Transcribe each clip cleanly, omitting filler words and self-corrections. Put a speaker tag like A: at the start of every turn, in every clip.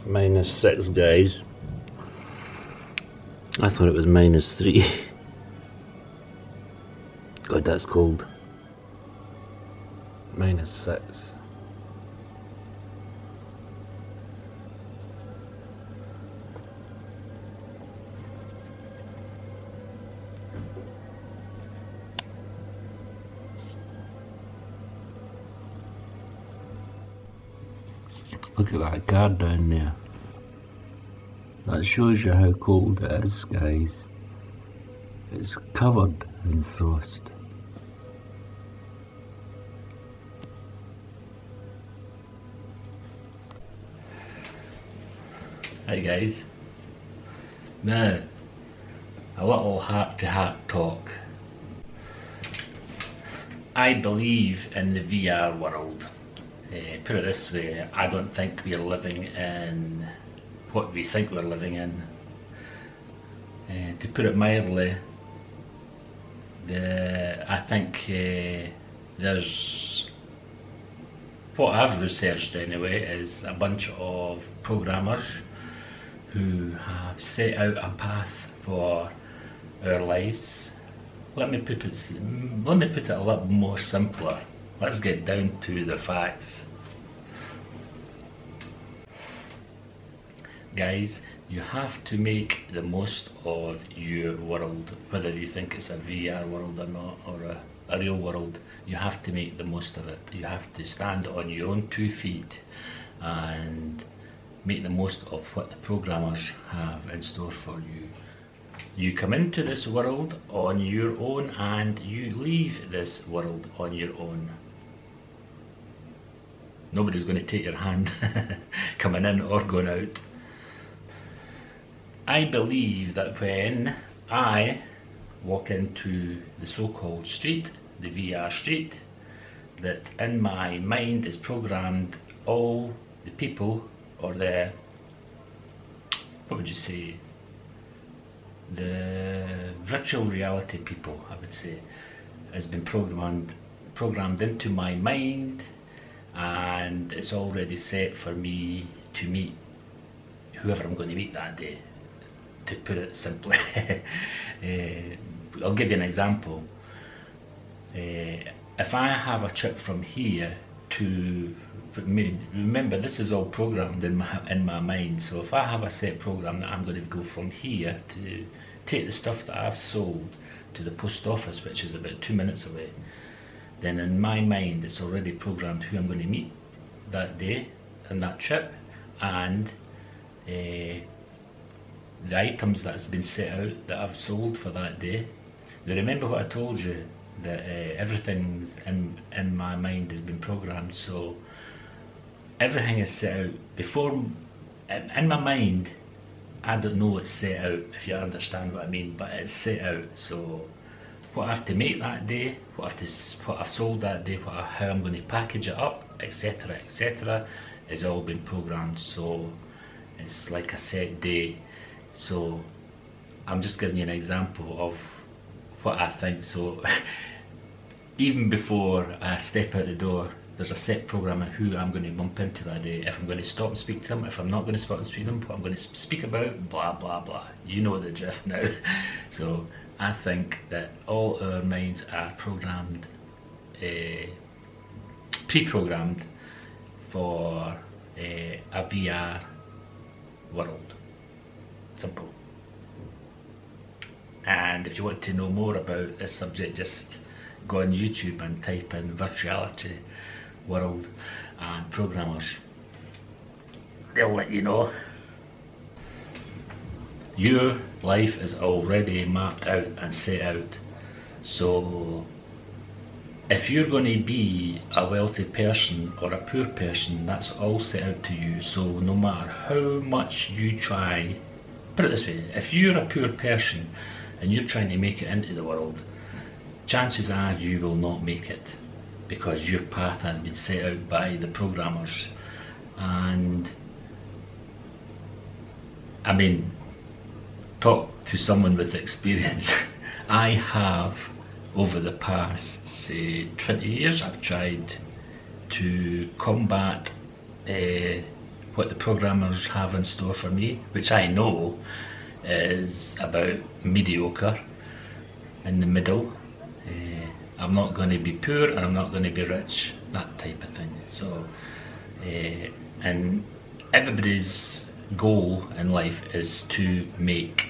A: -6, guys. I thought it was -3. God, that's cold. -6. Look at that car down there. That shows you how cold it is, guys. It's covered in frost. Hi guys. Now, a little heart-to-heart talk. I believe in the VR world. Put it this way, I don't think we're living in what we think we're living in. To put it mildly, I think there's, what I've researched anyway, is a bunch of programmers who have set out a path for our lives. Let me put it a little more simpler. Let's get down to the facts. Guys, you have to make the most of your world, whether you think it's a VR world or not, or a real world. You have to make the most of it. You have to stand on your own 2 feet and make the most of what the programmers have in store for you. You come into this world on your own and you leave this world on your own. Nobody's going to take your hand coming in or going out. I believe that when I walk into the so-called street, the VR street, that in my mind is programmed all the people, or the, what would you say, the virtual reality people, I would say, has been programmed into my mind, and it's already set for me to meet whoever I'm going to meet that day, to put it simply. I'll give you an example. If I have a trip from here to, remember this is all programmed in my mind, so if I have a set program that I'm going to go from here to take the stuff that I've sold to the post office, which is about 2 minutes away, then in my mind it's already programmed who I'm going to meet that day in that trip, and the items that's been set out that I've sold for that day. Now remember what I told you, that everything's in my mind has been programmed, so everything is set out before. In my mind, I don't know what's set out, if you understand what I mean, but it's set out. So what I have to make that day, what I've sold that day, how I'm going to package it up, etc, etc, has all been programmed. So it's like a set day. So I'm just giving you an example of what I think. So even before I step out the door, there's a set program of who I'm going to bump into that day, if I'm going to stop and speak to them, if I'm not going to stop and speak to them, what I'm going to speak about, blah blah blah. You know the drift now. So I think that all our minds are programmed, pre-programmed for a VR world. Simple. And if you want to know more about this subject, just go on YouTube and type in virtuality world and programmers. They'll let you know. Your life is already mapped out and set out. So if you're going to be a wealthy person or a poor person, that's all set out to you. So no matter how much you try, put it this way, if you're a poor person and you're trying to make it into the world, chances are you will not make it, because your path has been set out by the programmers. And I mean, talk to someone with experience. I have, over the past, say, 20 years, I've tried to combat what the programmers have in store for me, which I know is about mediocre, in the middle. I'm not going to be poor and I'm not going to be rich, that type of thing. So, and everybody's goal in life is to make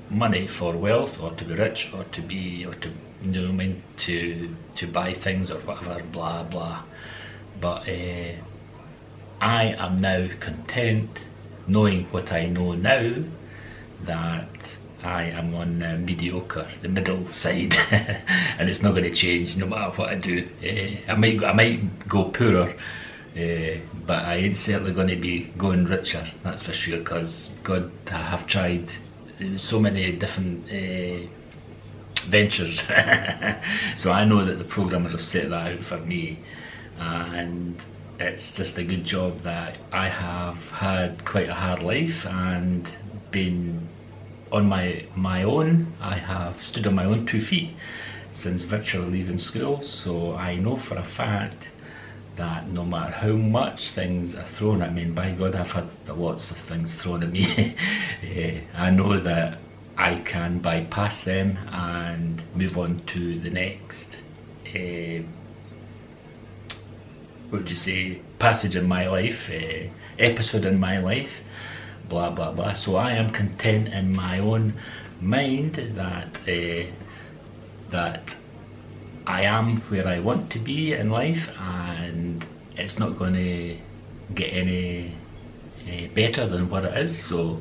A: money for wealth, or to be rich, or to be, or to, you know what I mean, to buy things or whatever, blah blah. But I am now content, knowing what I know now, that I am on mediocre, the middle side, and it's not going to change no matter what I do. I might go poorer, but I ain't certainly going to be going richer, that's for sure, because God, I have tried so many different ventures. So I know that the programmers have set that out for me, and it's just a good job that I have had quite a hard life and been on my own. I have stood on my own 2 feet since virtually leaving school, so I know for a fact that no matter how much things are thrown at me, and by God I've had lots of things thrown at me, I know that I can bypass them and move on to the next what would you say, passage in my life, episode in my life, blah blah blah. So I am content in my own mind that that I am where I want to be in life, and it's not going to get any better than what it is. So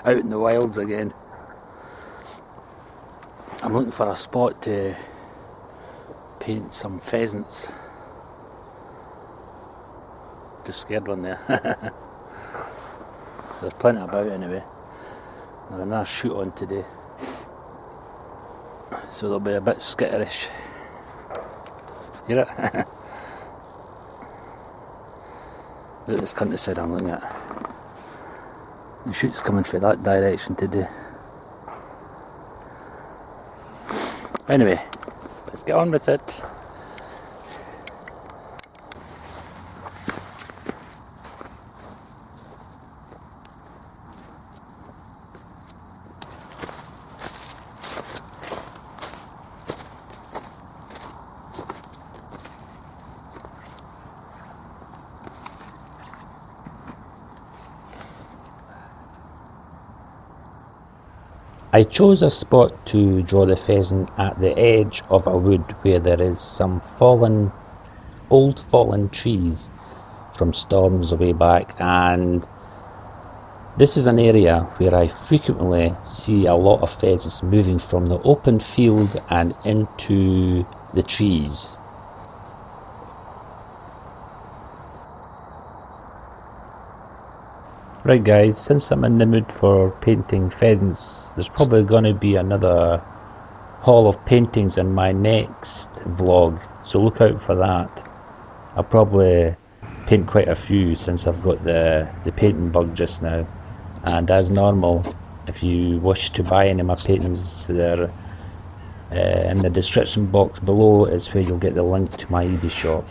A: out in the wilds again. I'm looking for a spot to paint some pheasants. Just scared one there. There's plenty about anyway. They're a nice shoot on today, so they'll be a bit skitterish. Hear it? Look at this countryside I'm looking at. The shoot's coming from that direction today. Anyway, let's get on with it. I chose a spot to draw the pheasant at the edge of a wood where there is some old fallen trees from storms way back, and this is an area where I frequently see a lot of pheasants moving from the open field and into the trees. Right guys, since I'm in the mood for painting pheasants, there's probably going to be another haul of paintings in my next vlog, so look out for that. I'll probably paint quite a few since I've got the painting bug just now. And as normal, if you wish to buy any of my paintings, they're in the description box below is where you'll get the link to my eBay shop.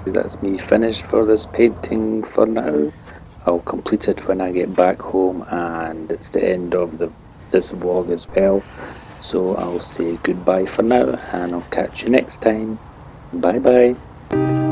A: That's me finished for this painting for now. I'll complete it when I get back home, and it's the end of this vlog as well. So I'll say goodbye for now, and I'll catch you next time. Bye bye.